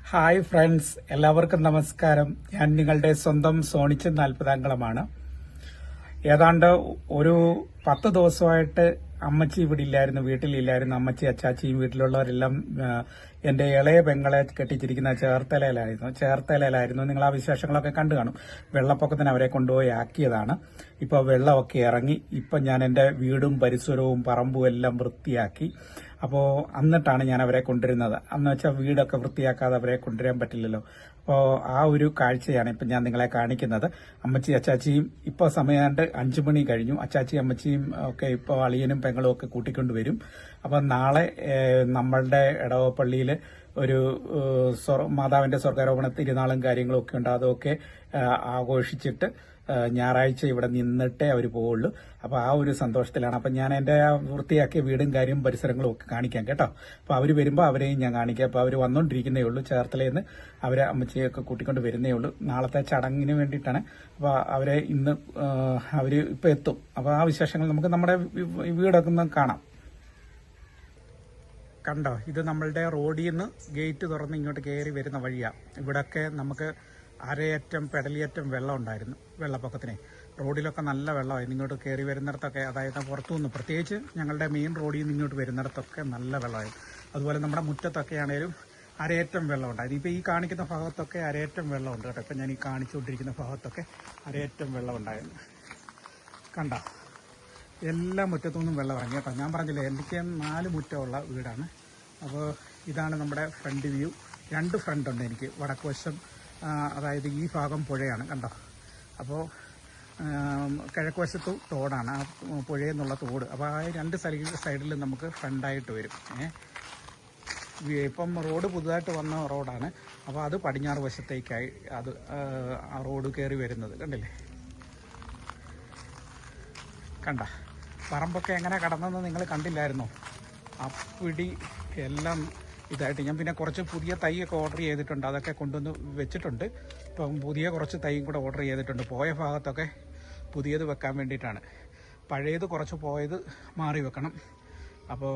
Hi friends, എല്ലാവർക്കും നമസ്കാരം. ഞാൻ നിങ്ങളുടെ സ്വന്തം സോണിച്ചൻ നാൽപ്പതാംകുളമാണ്. ഏതാണ്ട് ഒരു 10 ദിവസമായിട്ട് അമ്മച്ചി ഇവിടെ ഇല്ലായിരുന്നു, വീട്ടിലില്ലായിരുന്നു. അമ്മച്ചി, അച്ചാച്ചിയും വീട്ടിലുള്ളവരെല്ലാം എന്റെ ഇളയ പെങ്ങളെ കെട്ടിച്ചിരിക്കുന്ന ചേർത്തലയിലായിരുന്നു. നിങ്ങൾ ആ വിശേഷങ്ങളൊക്കെ കണ്ടു കാണും. വെള്ളപ്പൊക്കത്തിന് അവരെ കൊണ്ടുപോയി ആക്കിയതാണ്. ഇപ്പോൾ വെള്ളമൊക്കെ ഇറങ്ങി. ഇപ്പം ഞാൻ എന്റെ വീടും പരിസരവും പറമ്പും എല്ലാം വൃത്തിയാക്കി. അപ്പോൾ എന്നിട്ടാണ് ഞാൻ അവരെ കൊണ്ടുവരുന്നത്. അന്ന് വെച്ചാൽ വീടൊക്കെ വൃത്തിയാക്കാതെ അവരെ കൊണ്ടുവരാൻ പറ്റില്ലല്ലോ. അപ്പോൾ ആ ഒരു കാഴ്ചയാണ് ഇപ്പം ഞാൻ നിങ്ങളെ കാണിക്കുന്നത്. അമ്മച്ചി അച്ചാച്ചിയും ഇപ്പോൾ സമയമാണ്ട് 5 മണി കഴിഞ്ഞു. അച്ചാച്ചി അമ്മച്ചിയും ഒക്കെ ഇപ്പോൾ അളിയനും പെങ്ങളും ഒക്കെ കൂട്ടിക്കൊണ്ടുവരും. അപ്പം നാളെ നമ്മളുടെ ഇടവപ്പള്ളിയിൽ ഒരു മാതാവിന്റെ സ്വർഗാരോപണ തിരുനാളും കാര്യങ്ങളും ഒക്കെ ഉണ്ട്. അതൊക്കെ ആഘോഷിച്ചിട്ട് ഞായറാഴ്ച ഇവിടെ നിന്നിട്ടേ അവർ പോവുള്ളൂ. അപ്പോൾ ആ ഒരു സന്തോഷത്തിലാണ്. അപ്പം ഞാൻ എൻ്റെ വൃത്തിയാക്കിയ വീടും കാര്യവും പരിസരങ്ങളും ഒക്കെ കാണിക്കാം കേട്ടോ. അപ്പോൾ അവർ വരുമ്പോൾ അവരെയും ഞാൻ കാണിക്കാം. അപ്പോൾ അവർ വന്നുകൊണ്ടിരിക്കുന്നേ ഉള്ളൂ. ചേർത്തലയിൽ നിന്ന് അവരെ അമ്മച്ചിയൊക്കെ കൂട്ടിക്കൊണ്ട് വരുന്നേ ഉള്ളൂ. നാളത്തെ ചടങ്ങിന് വേണ്ടിയിട്ടാണ്. അപ്പോൾ അവരെ ഇന്ന് അവർ ഇപ്പോൾ എത്തും. അപ്പോൾ ആ വിശേഷങ്ങൾ നമുക്ക് നമ്മുടെ വീടൊക്കെ ഒന്ന് കാണാം. കണ്ടോ, ഇത് നമ്മളുടെ റോഡിൽ നിന്ന് ഗേറ്റ് തുറന്ന് ഇങ്ങോട്ട് കയറി വരുന്ന വഴിയാണ്. ഇവിടെയൊക്കെ നമുക്ക് അരയറ്റം പെടലിയറ്റം വെള്ളം ഉണ്ടായിരുന്നു വെള്ളപ്പൊക്കത്തിനെ. റോഡിലൊക്കെ നല്ല വെള്ളമായിരുന്നു. ഇങ്ങോട്ട് കയറി വരുന്നിടത്തൊക്കെ, അതായത് പുറത്തുനിന്ന്, പ്രത്യേകിച്ച് ഞങ്ങളുടെ മെയിൻ റോഡിൽ നിന്ന് ഇങ്ങോട്ട് വരുന്നിടത്തൊക്കെ നല്ല വെള്ളമായിരുന്നു. അതുപോലെ നമ്മുടെ മുറ്റത്തൊക്കെ ആണെങ്കിലും അരയറ്റം വെള്ളം ഉണ്ടായിരുന്നു. ഇപ്പോൾ ഈ കാണിക്കുന്ന ഭാഗത്തൊക്കെ അരയറ്റം വെള്ളമുണ്ട് കേട്ടോ. ഇപ്പം ഞാൻ ഈ കാണിച്ചുകൊണ്ടിരിക്കുന്ന ഭാഗത്തൊക്കെ അരയറ്റം വെള്ളം ഉണ്ടായിരുന്നു. കണ്ടോ, എല്ലാ മുറ്റത്തുനിന്നും വെള്ളം ഇറങ്ങി കേട്ടോ. ഞാൻ പറഞ്ഞില്ലേ, എനിക്ക് 4 മുറ്റമുള്ള വീടാണ്. അപ്പോൾ ഇതാണ് നമ്മുടെ ഫ്രണ്ട് വ്യൂ. 2 ഫ്രണ്ട് ഉണ്ട് എനിക്ക്. വടക്ക് വശം, അതായത് ഈ ഭാഗം പുഴയാണ് കണ്ടോ. അപ്പോൾ കിഴക്ക് വശത്ത് തോടാണ്, ആ പുഴയിൽ നിന്നുള്ള തോട്. അപ്പോൾ ആ 2 സൈഡിലും നമുക്ക് ഫ്രണ്ടായിട്ട് വരും. ഇപ്പം റോഡ് പുതുതായിട്ട് വന്ന റോഡാണ്. അപ്പോൾ അത് പടിഞ്ഞാറ് വശത്തേക്കായി അത് ആ റോഡ് കയറി വരുന്നത് കണ്ടില്ലേ. കണ്ട പറമ്പൊക്കെ എങ്ങനെ കടന്നെന്ന് നിങ്ങൾ കണ്ടില്ലായിരുന്നോ? അപ്പിടി എല്ലാം ഇതായിട്ട്. ഞാൻ പിന്നെ കുറച്ച് പുതിയ തൈയൊക്കെ ഓർഡർ ചെയ്തിട്ടുണ്ട്. അതൊക്കെ കൊണ്ടുവന്ന് വെച്ചിട്ടുണ്ട്. ഇപ്പം പുതിയ കുറച്ച് തൈയും കൂടെ ഓർഡർ ചെയ്തിട്ടുണ്ട്. പോയ ഭാഗത്തൊക്കെ പുതിയത് വെക്കാൻ വേണ്ടിയിട്ടാണ്. പഴയത് കുറച്ച് പോയത് മാറി വെക്കണം. അപ്പോൾ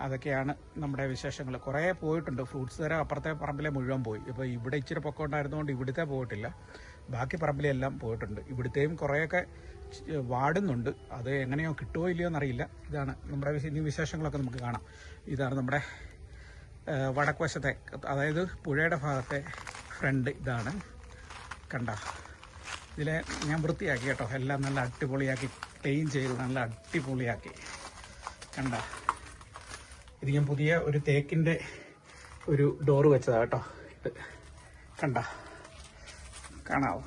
അതൊക്കെയാണ് നമ്മുടെ വിശേഷങ്ങൾ. കുറേ പോയിട്ടുണ്ട്. ഫ്രൂട്ട്സ് തരം അപ്പുറത്തെ പറമ്പിലെ മുഴുവൻ പോയി. ഇപ്പോൾ ഇവിടെ ഇച്ചിരി പൊക്കം ഉണ്ടായിരുന്നതുകൊണ്ട് ഇവിടുത്തെ പോയിട്ടില്ല. ബാക്കി പറമ്പിലെല്ലാം പോയിട്ടുണ്ട്. ഇവിടുത്തെയും കുറേയൊക്കെ വാടുന്നുണ്ട്. അത് എങ്ങനെയോ കിട്ടുമോ ഇല്ലയോ എന്നറിയില്ല. ഇതാണ് നമ്മുടെ വിശേഷങ്ങളൊക്കെ നമുക്ക് കാണാം. ഇതാണ് നമ്മുടെ വടക്ക് വശത്തെ, അതായത് പുഴയുടെ ഭാഗത്തെ ഫ്രണ്ട് ഇതാണ്. കണ്ട, ഇതിലെ ഞാൻ വൃത്തിയാക്കി കേട്ടോ. എല്ലാം നല്ല അടിപൊളിയാക്കി ക്ലീൻ ചെയ്ത് നല്ല അടിപൊളിയാക്കി. കണ്ട, ഇത് ഞാൻ പുതിയ ഒരു തേക്കിൻ്റെ ഒരു ഡോറ് വെച്ചതാണ് കേട്ടോ. ഇത് കണ്ട, കാണാവോ?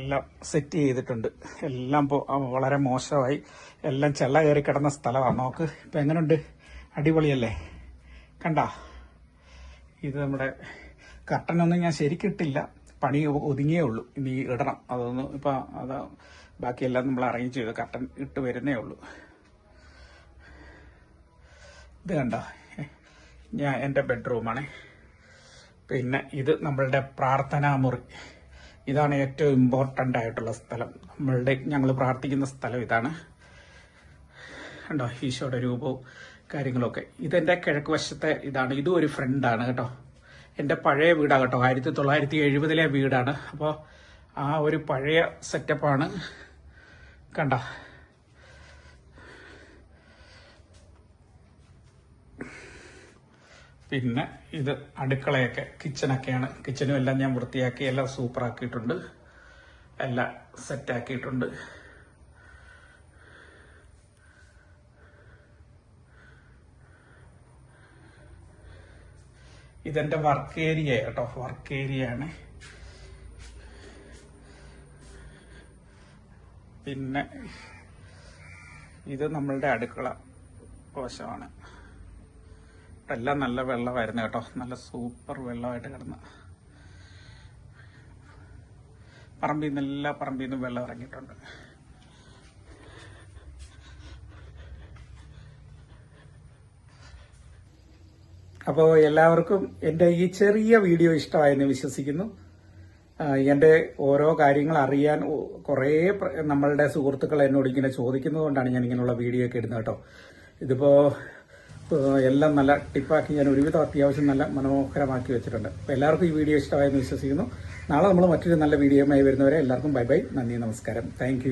എല്ലാം സെറ്റ് ചെയ്തിട്ടുണ്ട്. എല്ലാം വളരെ മോശമായി. എല്ലാം ചെള്ള കയറി കിടന്ന സ്ഥലമാണ്. നോക്ക് ഇപ്പം എങ്ങനെയുണ്ട്, അടിപൊളിയല്ലേ? കണ്ട, ഇത് നമ്മുടെ കർട്ടനൊന്നും ഞാൻ ശരിക്കിട്ടില്ല. പണി ഒതുങ്ങിയേ ഉള്ളൂ. ഇനി ഇടണം. അതൊന്നും ഇപ്പം അത് ബാക്കിയെല്ലാം നമ്മൾ അറേഞ്ച് ചെയ്തു. കർട്ടൻ ഇട്ട് വരുന്നേ ഉള്ളൂ. ഇത് കണ്ട, എൻ്റെ ബെഡ്റൂമാണ്. പിന്നെ ഇത് നമ്മളുടെ പ്രാർത്ഥനാ മുറി. ഇതാണ് ഏറ്റവും ഇമ്പോർട്ടൻ്റ് ആയിട്ടുള്ള സ്ഥലം. ഞങ്ങൾ പ്രാർത്ഥിക്കുന്ന സ്ഥലം ഇതാണ്. കണ്ടോ, ഈശോയുടെ രൂപവും കാര്യങ്ങളൊക്കെ. ഇതെൻ്റെ കിഴക്ക് വശത്തെ ഇതാണ്. ഇതും ഒരു ഫ്രണ്ടാണ് കേട്ടോ. എൻ്റെ പഴയ വീടാണ് കേട്ടോ. 1970-ലെ വീടാണ്. അപ്പോൾ ആ ഒരു പഴയ സെറ്റപ്പാണ്. കണ്ട, പിന്നെ ഇത് അടുക്കളയൊക്കെ, കിച്ചണൊക്കെയാണ്. കിച്ചനും എല്ലാം ഞാൻ വൃത്തിയാക്കി എല്ലാം സൂപ്പറാക്കിയിട്ടുണ്ട്. എല്ലാം സെറ്റാക്കിയിട്ടുണ്ട്. ഇതെന്റെ വർക്ക് ഏരിയ കേട്ടോ. വർക്ക് ഏരിയയാണ്. പിന്നെ ഇത് നമ്മളുടെ അടുക്കള വശമാണ്. എല്ലാം നല്ല വെള്ളമായിരുന്നു കേട്ടോ. നല്ല സൂപ്പർ വെള്ളമായിട്ട് കിടന്ന് പറമ്പിൽ നിന്ന്, എല്ലാ പറമ്പിൽ നിന്നും വെള്ളം ഇറങ്ങിയിട്ടുണ്ട്. അപ്പോൾ എല്ലാവർക്കും എൻ്റെ ഈ ചെറിയ വീഡിയോ ഇഷ്ടമായെന്ന് വിശ്വസിക്കുന്നു. എൻ്റെ ഓരോ കാര്യങ്ങൾ അറിയാൻ കുറേ നമ്മളുടെ സുഹൃത്തുക്കൾ എന്നോട് ഇങ്ങനെ ചോദിക്കുന്നത് കൊണ്ടാണ് ഞാൻ ഇങ്ങനെയുള്ള വീഡിയോ ഒക്കെ ഇടുന്നത് കേട്ടോ. ഇതിപ്പോൾ എല്ലാം നല്ല ടിപ്പാക്കി ഞാൻ ഒരുവിധം അത്യാവശ്യം നല്ല മനോഹരമാക്കി വെച്ചിട്ടുണ്ട്. അപ്പോൾ എല്ലാവർക്കും ഈ വീഡിയോ ഇഷ്ടമായെന്ന് വിശ്വസിക്കുന്നു. നാളെ നമ്മൾ മറ്റൊരു നല്ല വീഡിയോയുമായി വരുന്നവരെ എല്ലാവർക്കും ബൈ ബൈ, നന്ദി, നമസ്കാരം, താങ്ക്